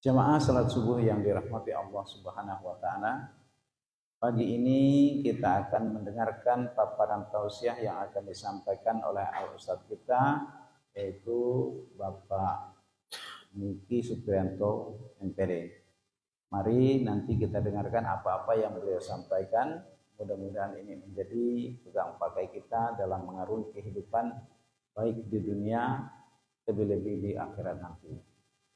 Jemaah salat subuh yang dirahmati Allah Subhanahu wa taala. Pagi ini kita akan mendengarkan paparan tausiah yang akan disampaikan oleh al-ustaz kita, yaitu Bapak Niki Supriyanto MPD. Mari nanti kita dengarkan apa-apa yang beliau sampaikan. Mudah-mudahan ini menjadi pegang pakai kita dalam mengarungi kehidupan baik di dunia, lebih-lebih di akhirat nanti.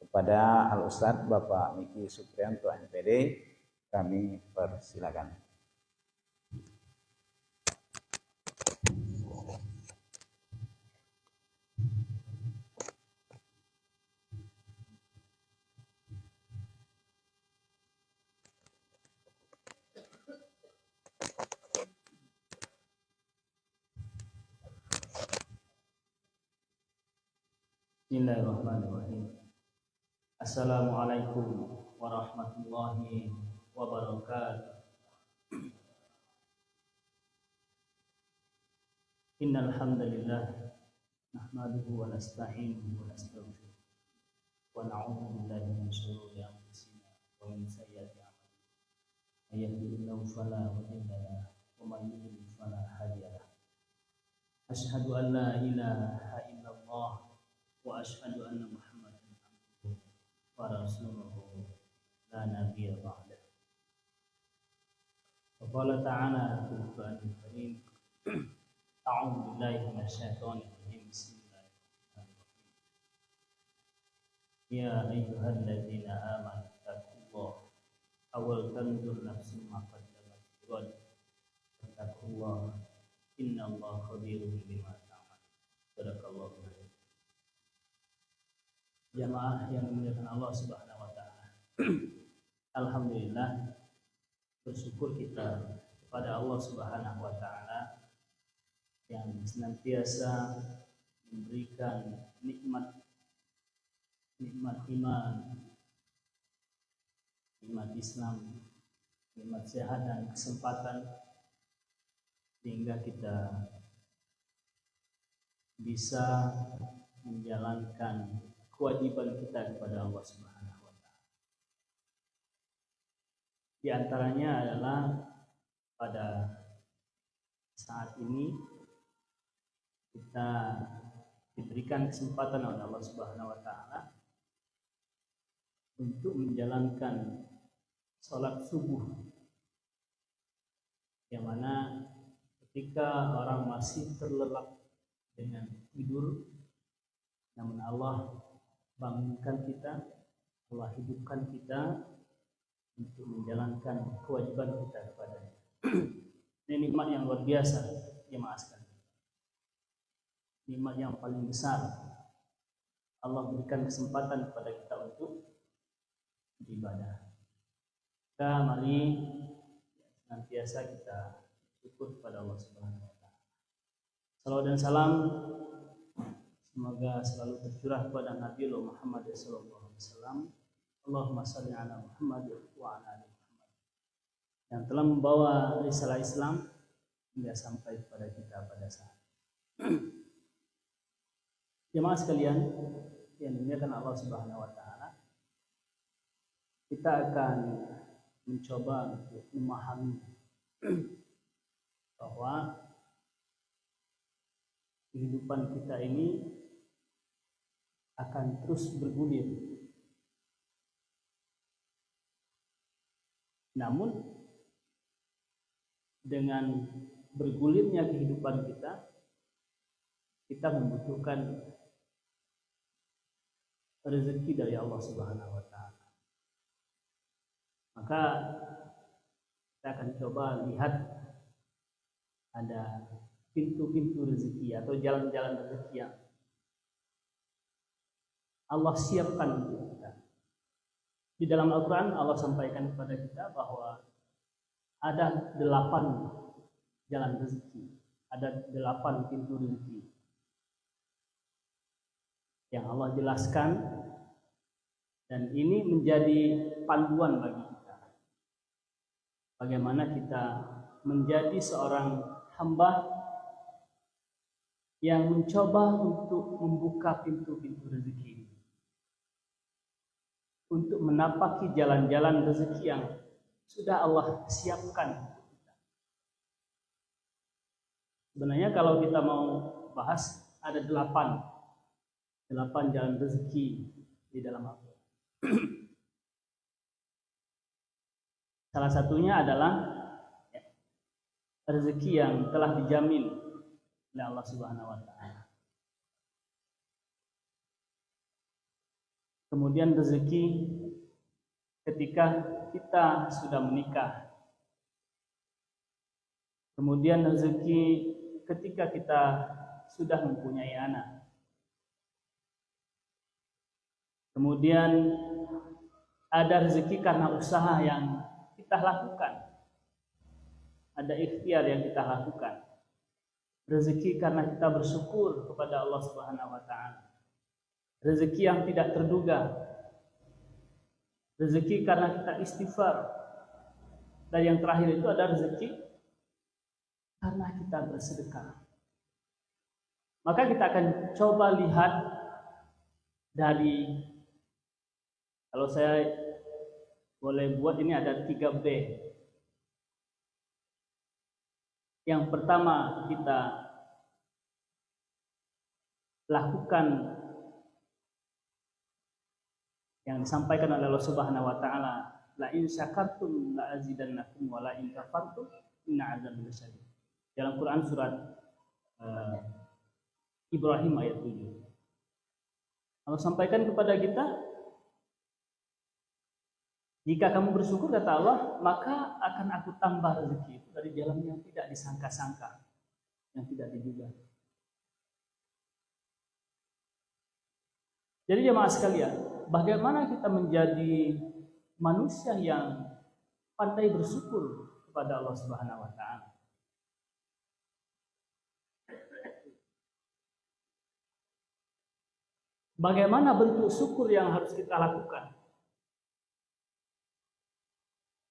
Kepada Al-Ustadz Bapak Niki Supriyanto MPD, kami persilakan. Bismillahirrahmanirrahim. Assalamualaikum warahmatullahi wabarakatuh. Innal hamdalillah nahmaduhu wa nasta'inuhu wa nastaghfiruh wa na'udzu billahi min shururi anfusina wa min sayyiati a'malina. May yahdihillahu fala mudilla lahu wa may yudlil fala hadiya lahu. Asyhadu an la ilaha illallah wa asyhadu anna Muhammadan abduhu wa rasuluhu la nabiyya ba'dah. Qala ta'ala fil Qur'anil Karim, a'udzu billahi minasyaitonir rajim. Bismillahirrahmanirrahim. Ya ayyuhalladzina amanu taqullaha awal tanzur nafsun ma qaddamat lighad. Taqullaha innallaha khabirun bima ta'malun. Sadaqallahu alazim. Jamaah yang dimuliakan Allah Subhanahu wa taala. Alhamdulillah, bersyukur kita kepada Allah Subhanahu wa taala yang senantiasa memberikan nikmat iman, nikmat Islam, nikmat sehat dan kesempatan sehingga kita bisa menjalankan kewajiban kita kepada Allah Subhanahu wa taala. Di antaranya adalah pada saat ini kita diberikan kesempatan oleh Allah Subhanahu wa taala untuk menjalankan salat subuh, yang mana ketika orang masih terlelap dengan tidur, namun Allah bangunkan kita, Allah hidupkan kita untuk menjalankan kewajiban kita kepadanya. Ini nikmat yang luar biasa, jemaah sekalian. Nikmat yang paling besar. Allah berikan kesempatan kepada kita untuk beribadah. Kita mari senantiasa kita syukur kepada Allah Subhanahu wa taala. Salawat dan salam semoga selalu tercurah kepada Nabi Muhammad sallallahu alaihi wasallam. Allahumma shalli ala Muhammad wa ala ali Muhammad, yang telah membawa risalah Islam hingga sampai kepada kita pada saat. Jemaah sekalian yang dimuliakan Allah Subhanahu wa taala, kita akan mencoba untuk memahami bahwa kehidupan kita ini akan terus bergulir. Namun dengan bergulirnya kehidupan kita membutuhkan rezeki dari Allah Subhanahu wa taala. Maka kita akan coba lihat ada pintu-pintu rezeki atau jalan-jalan rezeki yang Allah siapkan untuk kita. Di dalam Al-Quran Allah sampaikan kepada kita bahwa ada 8 jalan rezeki, ada 8 pintu rezeki yang Allah jelaskan, dan ini menjadi panduan bagi kita. Bagaimana kita menjadi seorang hamba yang mencoba untuk membuka pintu-pintu rezeki ini. untuk menapaki jalan-jalan rezeki yang sudah Allah siapkan. Sebenarnya kalau kita mau bahas ada 8 jalan rezeki di dalam Al-Quran. Salah satunya adalah rezeki yang telah dijamin oleh Allah Subhanahu wa taala. Kemudian rezeki ketika kita sudah menikah. Kemudian rezeki ketika kita sudah mempunyai anak. Kemudian ada rezeki karena usaha yang kita lakukan. Ada ikhtiar yang kita lakukan. Rezeki karena kita bersyukur kepada Allah Subhanahu wa taala. Rezeki yang tidak terduga. Rezeki karena kita istighfar. Dan yang terakhir itu ada rezeki karena kita bersedekah. Maka kita akan coba lihat dari, kalau saya boleh buat ini ada 3B. Yang pertama kita lakukan yang disampaikan oleh Allah Subhanahu wa taala, la in syakartum la azidannakum wa la in kafartum inna azabi lasyadid. Dalam Quran surat Ibrahim ayat 7. Allah sampaikan kepada kita, jika kamu bersyukur kata Allah, maka akan aku tambah rezeki itu dari jalan yang tidak disangka-sangka, yang tidak diduga. Jadi jemaah sekalian, bagaimana kita menjadi manusia yang pandai bersyukur kepada Allah Subhanahu wa taala? Bagaimana bentuk syukur yang harus kita lakukan?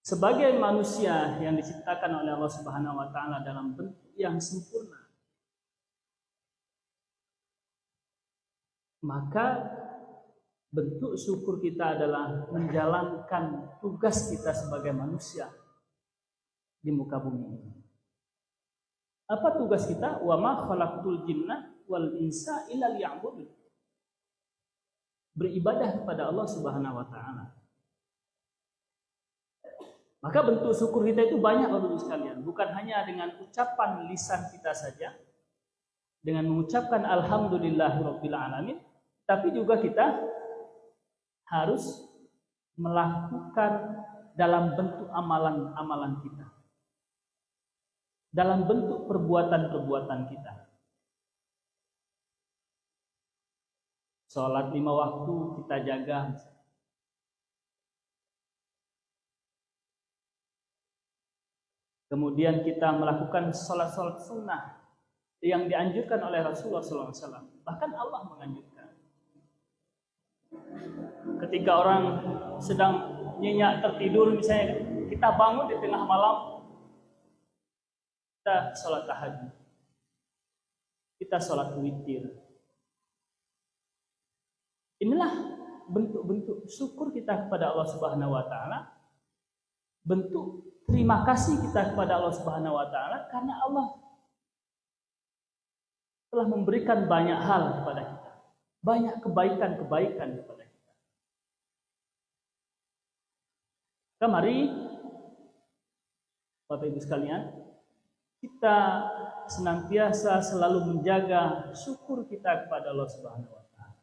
Sebagai manusia yang diciptakan oleh Allah Subhanahu wa taala dalam bentuk yang sempurna, maka bentuk syukur kita adalah menjalankan tugas kita sebagai manusia di muka bumi ini. Apa tugas kita? Wa ma khalaqtul jinna wal insa illa liya'budun. Beribadah kepada Allah Subhanahu wa taala. Maka bentuk syukur kita itu banyak Bapak Ibu sekalian, bukan hanya dengan ucapan lisan kita saja, dengan mengucapkan alhamdulillahirabbil alamin, tapi juga kita harus melakukan dalam bentuk amalan-amalan kita, dalam bentuk perbuatan-perbuatan kita. Sholat 5 waktu kita jaga. Kemudian kita melakukan sholat-sholat sunnah yang dianjurkan oleh Rasulullah SAW. Bahkan Allah menganjurkan. Ketika orang sedang nyenyak tertidur misalnya, kita bangun di tengah malam, kita sholat tahajud, kita sholat witir. Inilah bentuk-bentuk syukur kita kepada Allah Subhanahu wa taala. Bentuk terima kasih kita kepada Allah Subhanahu wa taala karena Allah telah memberikan banyak hal kepada kita. Banyak kebaikan-kebaikan kepada kita. Mari Bapak Ibu sekalian, kita senantiasa selalu menjaga syukur kita kepada Allah Subhanahu wa taala.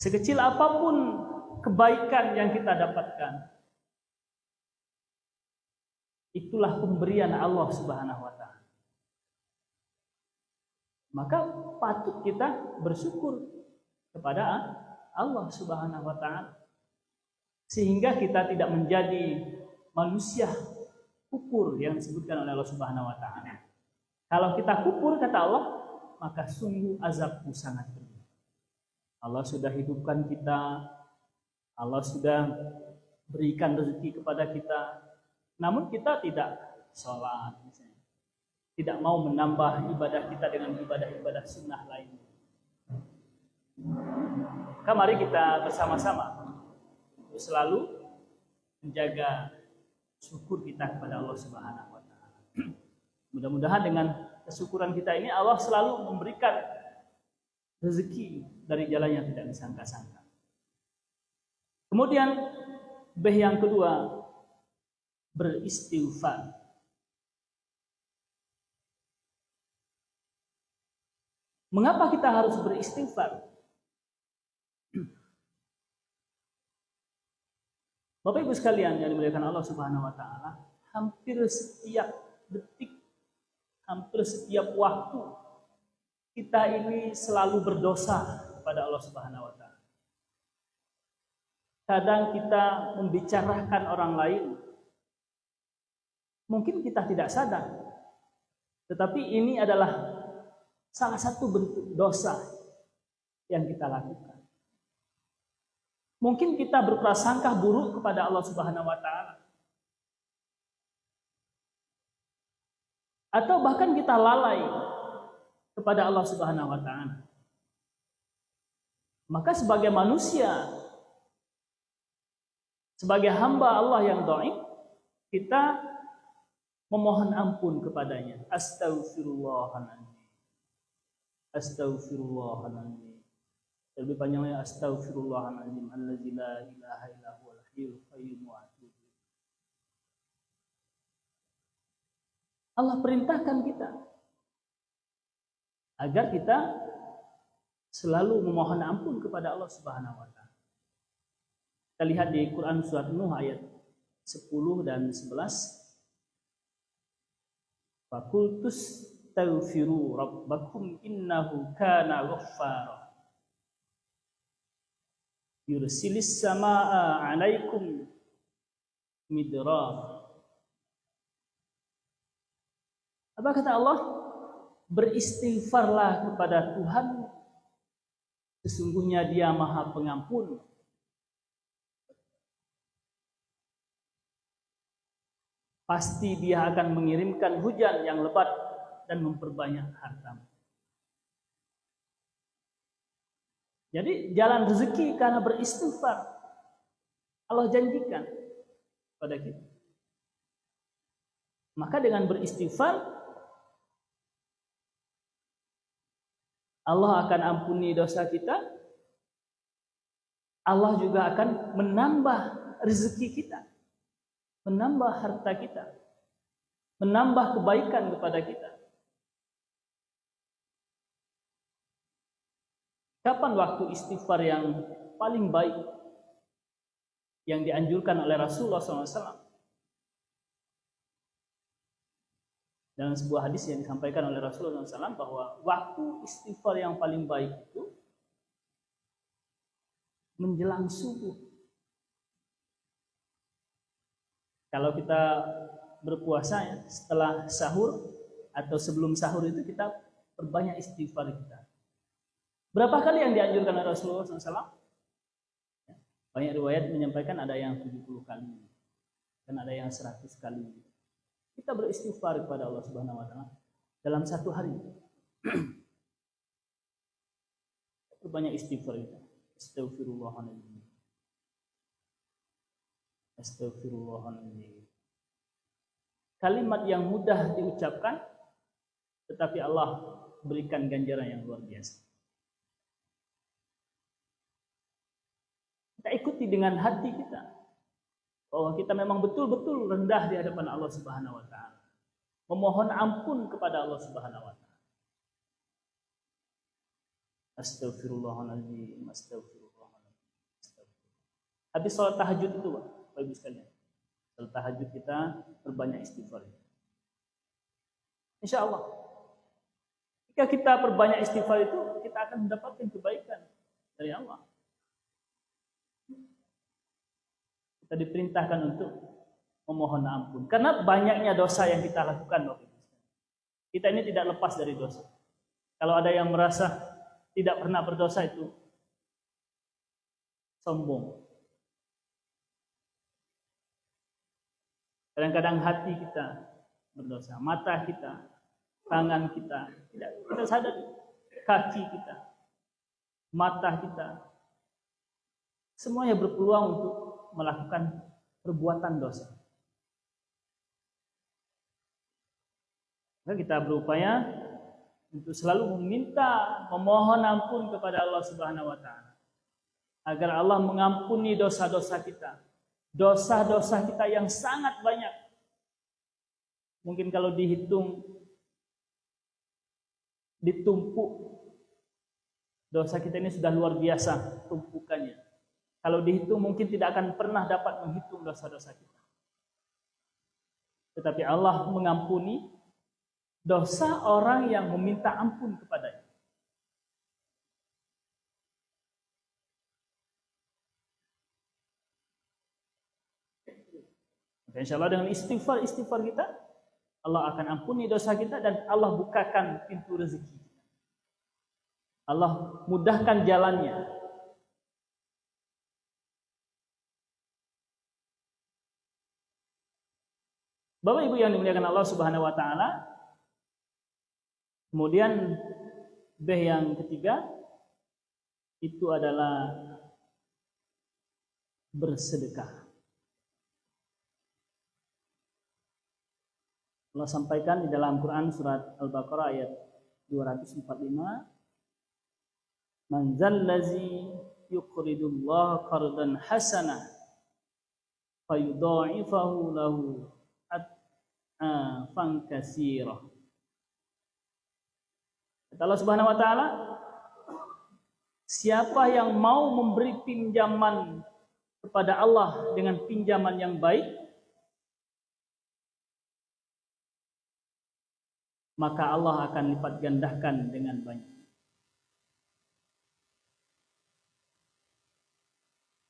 Sekecil apapun kebaikan yang kita dapatkan, itulah pemberian Allah Subhanahu wa taala. Maka patut kita bersyukur kepada Allah Subhanahu wa taala sehingga kita tidak menjadi manusia kufur yang disebutkan oleh Allah Subhanahu wa taala. Kalau kita kufur kata Allah, maka sungguh azabku sangat pedih. Allah sudah hidupkan kita, Allah sudah berikan rezeki kepada kita, namun kita tidak sholat misalnya, tidak mau menambah ibadah kita dengan ibadah-ibadah sunnah lainnya. Mari kita bersama-sama selalu menjaga syukur kita kepada Allah Subhanahu wa taala. Mudah-mudahan dengan kesyukuran kita ini Allah selalu memberikan rezeki dari jalan yang tidak disangka-sangka. Kemudian B yang kedua, beristighfar. Mengapa kita harus beristighfar? Bapak Ibu sekalian yang dimuliakan Allah Subhanahu wa taala, hampir setiap detik, hampir setiap waktu kita ini selalu berdosa kepada Allah Subhanahu wa taala. Kadang kita membicarakan orang lain, mungkin kita tidak sadar, tetapi ini adalah salah satu bentuk dosa yang kita lakukan. Mungkin kita berprasangka buruk kepada Allah Subhanahu wa taala. Atau bahkan kita lalai kepada Allah Subhanahu wa taala. Maka sebagai manusia, sebagai hamba Allah yang dhaif, kita memohon ampun kepadanya. Astaghfirullahaladzim. Astaghfirullahaladzim. Lebih panjangnya astaghfirullahaladzim allazi la ilaha illa huwal hayyul qayyum wa atubu. Allah perintahkan kita agar kita selalu memohon ampun kepada Allah Subhanahu wa taala. Kita lihat di Quran surat Nuh ayat 10 dan 11. Faqultus taghfiru rabbakum innahu kana ghaffara. Yursilis samaa 'alaikum midrar. Apa kata Allah? Beristighfarlah kepada Tuhan, sesungguhnya Dia Maha Pengampun. Pasti Dia akan mengirimkan hujan yang lebat dan memperbanyak hartamu. Jadi jalan rezeki karena beristighfar. Allah janjikan pada kita. Maka dengan beristighfar, Allah akan ampuni dosa kita. Allah juga akan menambah rezeki kita, menambah harta kita, menambah kebaikan kepada kita. Kapan waktu istighfar yang paling baik yang dianjurkan oleh Rasulullah SAW? Dalam sebuah hadis yang disampaikan oleh Rasulullah SAW bahwa waktu istighfar yang paling baik itu menjelang subuh. Kalau kita berpuasa ya, setelah sahur atau sebelum sahur itu kita perbanyak istighfar kita. Berapa kali yang dianjurkan oleh Rasulullah SAW? Banyak riwayat menyampaikan ada yang 70 kali dan ada yang 100 kali. Kita beristighfar kepada Allah Subhanahu wa taala dalam satu hari. Banyak istighfar kita. Astaghfirullahaladzim. Astaghfirullahaladzim. Kalimat yang mudah diucapkan, tetapi Allah berikan ganjaran yang luar biasa. Kita ikuti dengan hati kita bahwa kita memang betul-betul rendah di hadapan Allah Subhanahu wa taala. Memohon ampun kepada Allah Subhanahu wa taala. Astaghfirullahaladzim, astaghfirullahaladzim. Habis salat tahajud itu, Bapak Ibu sekalian. Salat tahajud kita perbanyak istighfar. Insyaallah. Jika kita perbanyak istighfar itu, kita akan mendapatkan kebaikan dari Allah. Kita diperintahkan untuk memohon ampun. Karena banyaknya dosa yang kita lakukan. Kita ini tidak lepas dari dosa. Kalau ada yang merasa tidak pernah berdosa itu sombong. Kadang-kadang hati kita berdosa. Mata kita, tangan kita, tidak kita sadar. Kaki kita, mata kita, semuanya berpeluang untuk melakukan perbuatan dosa. Maka kita berupaya untuk selalu memohon ampun kepada Allah Subhanahu wa taala agar Allah mengampuni dosa-dosa kita. Dosa-dosa kita yang sangat banyak. Mungkin kalau ditumpuk dosa kita ini sudah luar biasa tumpukannya. Kalau dihitung mungkin tidak akan pernah dapat menghitung dosa-dosa kita. Tetapi Allah mengampuni dosa orang yang meminta ampun kepadanya. Insya Allah dengan istighfar kita, Allah akan ampuni dosa kita dan Allah bukakan pintu rezeki. Allah mudahkan jalannya. Bapak Ibu yang dimuliakan Allah Subhanahu wa taala. Kemudian B yang ketiga itu adalah bersedekah. Allah sampaikan di dalam Quran surat Al-Baqarah ayat 245, "Man zallazi yuqridullaha qardan hasanah fayudha'ifahu lahu ad'afan katsirah." Kata Allah Subhanahu wa taala, siapa yang mau memberi pinjaman kepada Allah dengan pinjaman yang baik, maka Allah akan lipat gandakan dengan banyak.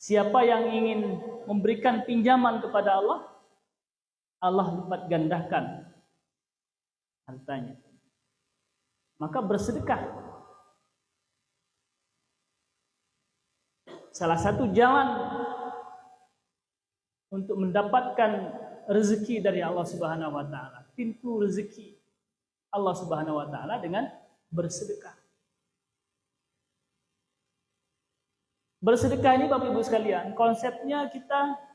Siapa yang ingin memberikan pinjaman kepada Allah, Allah lipat gandakan hartanya. Maka bersedekah. Salah satu jalan untuk mendapatkan rezeki dari Allah Subhanahu wa taala, pintu rezeki Allah Subhanahu wa taala dengan bersedekah. Bersedekah ini Bapak Ibu sekalian, konsepnya kita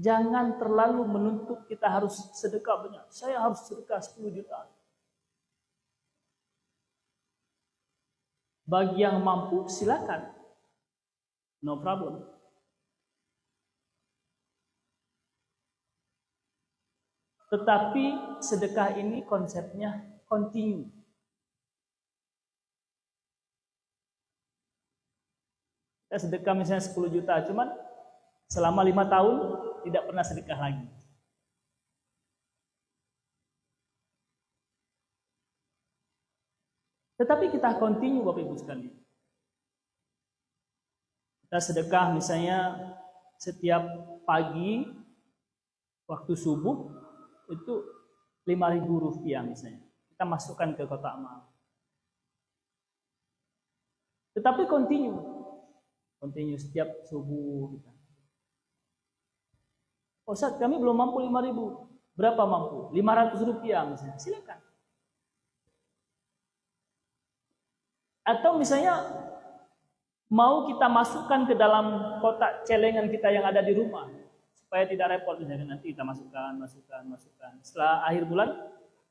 jangan terlalu menuntut kita harus sedekah banyak. Saya harus sedekah 10 juta. Bagi yang mampu silakan. No problem. Tetapi sedekah ini konsepnya continue. Kita sedekah misalnya 10 juta, cuman selama 5 tahun tidak pernah sedekah lagi. Tetapi kita continue Bapak Ibu sekalian. Kita sedekah misalnya setiap pagi waktu subuh itu 5.000 rupiah misalnya. Kita masukkan ke kotak amal. Tetapi continue setiap subuh kita. Ustaz, kami belum mampu 5.000. Berapa mampu? 500 rupiah misalnya. Silakan. Atau misalnya mau kita masukkan ke dalam kotak celengan kita yang ada di rumah supaya tidak repot, misalnya nanti kita masukkan. Setelah akhir bulan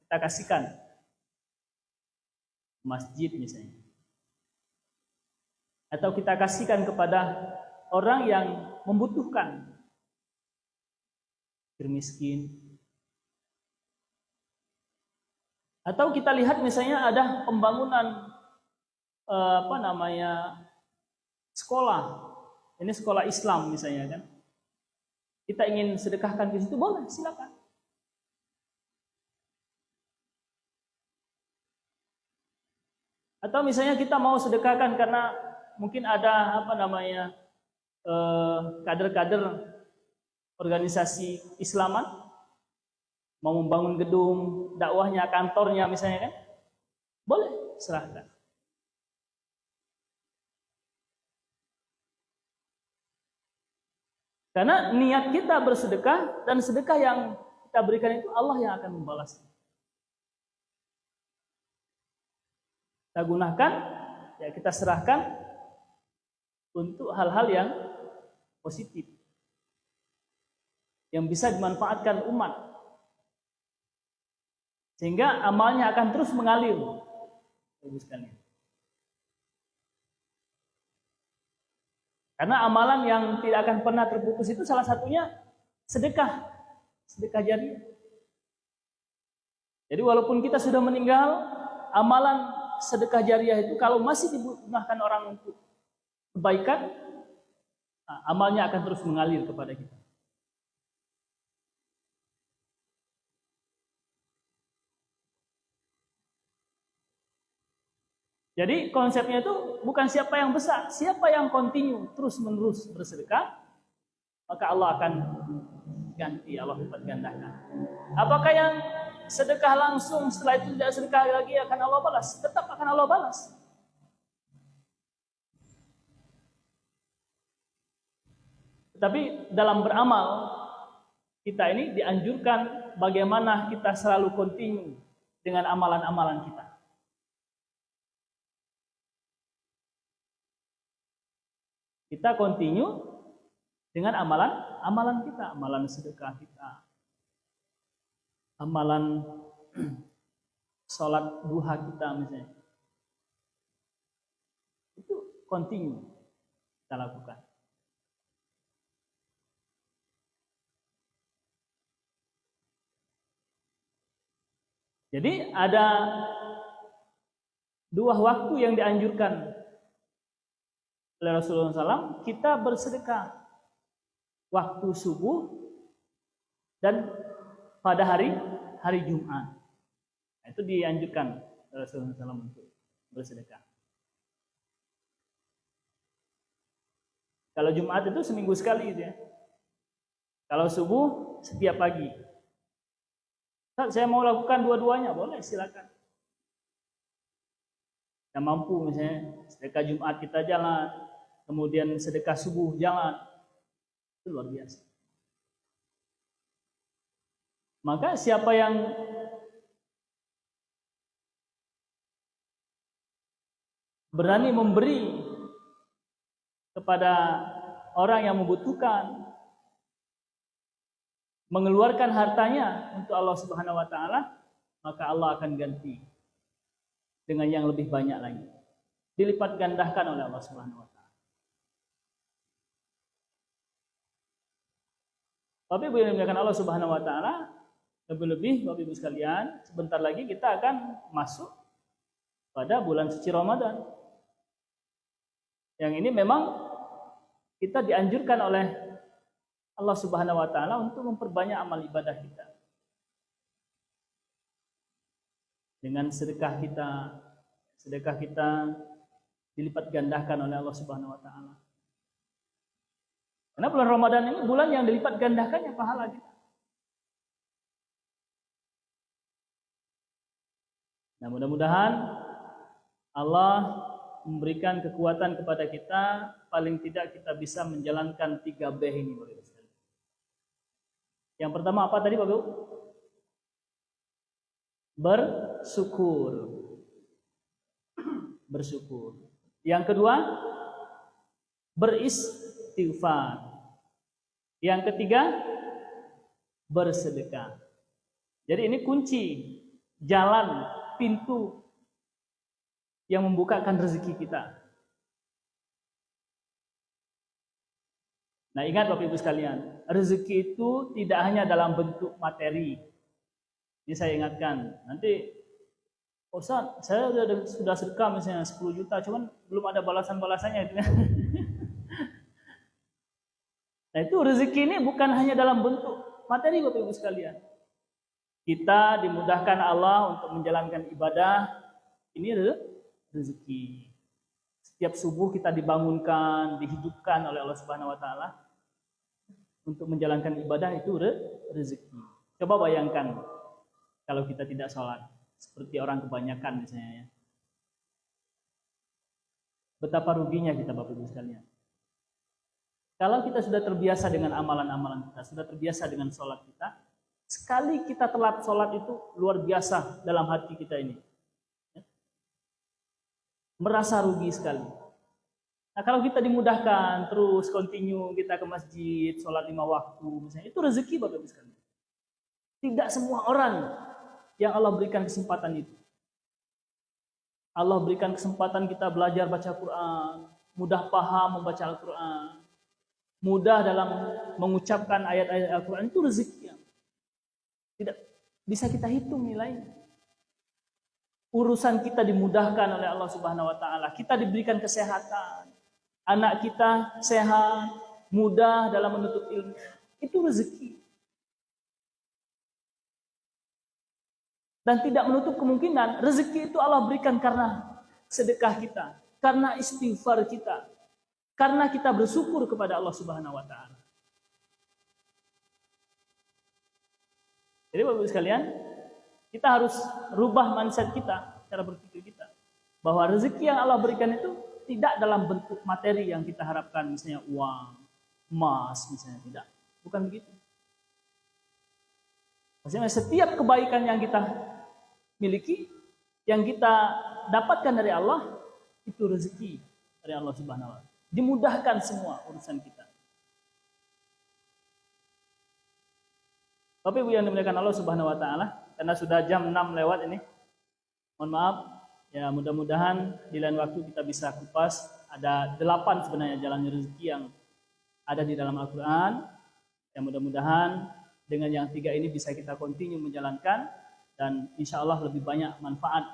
kita kasihkan masjid misalnya. Atau kita kasihkan kepada orang yang membutuhkan, miskin. Atau kita lihat misalnya ada pembangunan sekolah. Ini sekolah Islam misalnya kan. Kita ingin sedekahkan ke situ, boleh, silakan. Atau misalnya kita mau sedekahkan karena mungkin ada kader-kader organisasi Islaman mau membangun gedung dakwahnya, kantornya misalnya kan, boleh, serahkan. Karena niat kita bersedekah dan sedekah yang kita berikan itu Allah yang akan membalasnya. Kita gunakan, ya kita serahkan untuk hal-hal yang positif yang bisa dimanfaatkan umat, sehingga amalnya akan terus mengalir. Bagus sekali. Karena amalan yang tidak akan pernah terputus itu salah satunya sedekah jariah. Jadi walaupun kita sudah meninggal, amalan sedekah jariah itu kalau masih digunakan orang untuk kebaikan, amalnya akan terus mengalir kepada kita. Jadi konsepnya itu bukan siapa yang besar, siapa yang continue terus-menerus bersedekah, maka Allah akan ganti, Allah lipat gandakan. Apakah yang sedekah langsung setelah itu tidak sedekah lagi akan Allah balas? Tetap akan Allah balas. Tetapi dalam beramal, kita ini dianjurkan bagaimana kita selalu continue dengan amalan-amalan kita. Kita continue dengan amalan kita, amalan sedekah kita, amalan sholat duha kita misalnya. Itu continue kita lakukan. Jadi ada dua waktu yang dianjurkan oleh Rasulullah SAW, kita bersedekah waktu subuh dan pada hari Jumat. Itu dianjurkan oleh Rasulullah SAW untuk bersedekah. Kalau Jumat itu seminggu sekali gitu ya. Kalau subuh setiap pagi. Saya mau lakukan dua-duanya, boleh silakan. Yang mampu misalnya sedekah Jumat kita jalan, kemudian sedekah subuh jalan, itu luar biasa. Maka siapa yang berani memberi kepada orang yang membutuhkan, mengeluarkan hartanya untuk Allah Subhanahu wa taala, maka Allah akan ganti dengan yang lebih banyak lagi. Dilipat gandakan oleh Allah Subhanahu wa taala. Tapi boleh dimuliakan Allah Subhanahu wa taala, lebih-lebih Bapak Ibu sekalian, sebentar lagi kita akan masuk pada bulan suci Ramadan. Yang ini memang kita dianjurkan oleh Allah Subhanahu wa taala untuk memperbanyak amal ibadah kita. Dengan sedekah kita dilipat gandakan oleh Allah Subhanahu wa taala. Karena bulan Ramadan ini bulan yang dilipat gandakannya pahala kita. Nah, mudah-mudahan Allah memberikan kekuatan kepada kita, paling tidak kita bisa menjalankan 3B ini. Yang pertama apa tadi Bapak? Bersyukur. Yang kedua, beristighfar. Yang ketiga, bersedekah. Jadi ini kunci, jalan, pintu yang membukakan rezeki kita. Nah, ingat Bapak Ibu sekalian, rezeki itu tidak hanya dalam bentuk materi. Ini saya ingatkan. Nanti, Ustaz, saya sudah sedekah misalnya 10 juta, cuman belum ada balasan-balasannya itu. Nah, itu rezeki ini bukan hanya dalam bentuk materi Bapak Ibu sekalian. Kita dimudahkan Allah untuk menjalankan ibadah, ini rezeki. Setiap subuh kita dibangunkan, dihidupkan oleh Allah Subhanahu wa taala untuk menjalankan ibadah, itu rezeki. Coba bayangkan kalau kita tidak sholat, seperti orang kebanyakan misalnya ya. Betapa ruginya kita Bapak Ibu sekalian. Kalau kita sudah terbiasa dengan amalan-amalan kita, sudah terbiasa dengan sholat kita, sekali kita telat sholat itu luar biasa dalam hati kita ini. Merasa rugi sekali. Nah, kalau kita dimudahkan terus continue kita ke masjid, sholat 5 waktu misalnya, itu rezeki Bapak Ibu sekalian. Tidak semua orang yang Allah berikan kesempatan itu. Allah berikan kesempatan kita belajar baca Quran, mudah paham membaca Al-Quran, mudah dalam mengucapkan ayat-ayat Al-Quran, itu rezeki yang tidak bisa kita hitung nilainya. Urusan kita dimudahkan oleh Allah Subhanahu wa taala. Kita diberikan kesehatan. Anak kita sehat, mudah dalam menuntut ilmu. Itu rezeki. Dan tidak menutup kemungkinan rezeki itu Allah berikan karena sedekah kita, karena istighfar kita, karena kita bersyukur kepada Allah Subhanahu wa taala. Jadi Bapak-Ibu sekalian, kita harus rubah mindset kita, cara berpikir kita, bahwa rezeki yang Allah berikan itu tidak dalam bentuk materi yang kita harapkan, misalnya uang, emas, misalnya, tidak. Bukan begitu. Maksudnya setiap kebaikan yang kita miliki, yang kita dapatkan dari Allah, itu rezeki dari Allah Subhanahu wa taala. Dimudahkan semua urusan kita. Bapak Ibu yang dimuliakan Allah Subhanahu wa taala, karena sudah jam 6 lewat ini. Mohon maaf, ya mudah-mudahan di lain waktu kita bisa kupas. Ada 8 sebenarnya jalan rezeki yang ada di dalam Al-Quran. Ya mudah-mudahan dengan yang 3 ini bisa kita continue menjalankan. Dan insya Allah lebih banyak manfaat.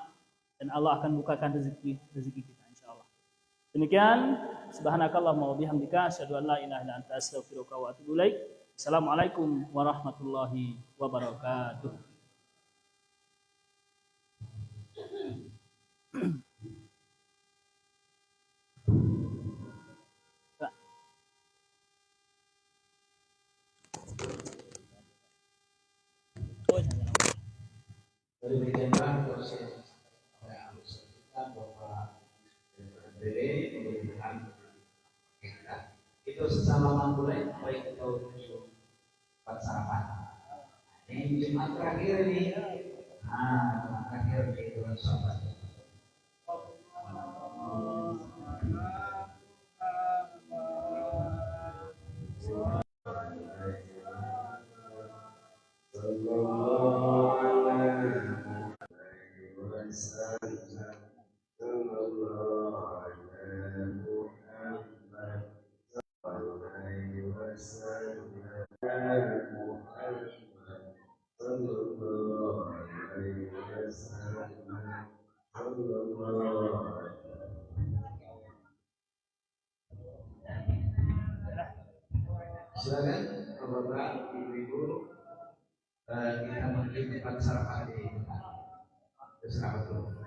Dan Allah akan bukakan rezeki kita insya Allah. Demikian, subhanakallahumma wa bihamdika, asyhadu an la ilaha illa anta, astaghfiruka wa atubu ilaik. Assalamualaikum warahmatullahi wabarakatuh. Demikianlah proses oleh Al-Ustaz kita Bapak BD pemerintahan kita. Itu sesama boleh baik atau buat sarapan. Ini Jumat terakhir ini. Jumat terakhir di bulan Syawal. Silakan Bapak Ibu kita menuju tempat sarapan di Serabat.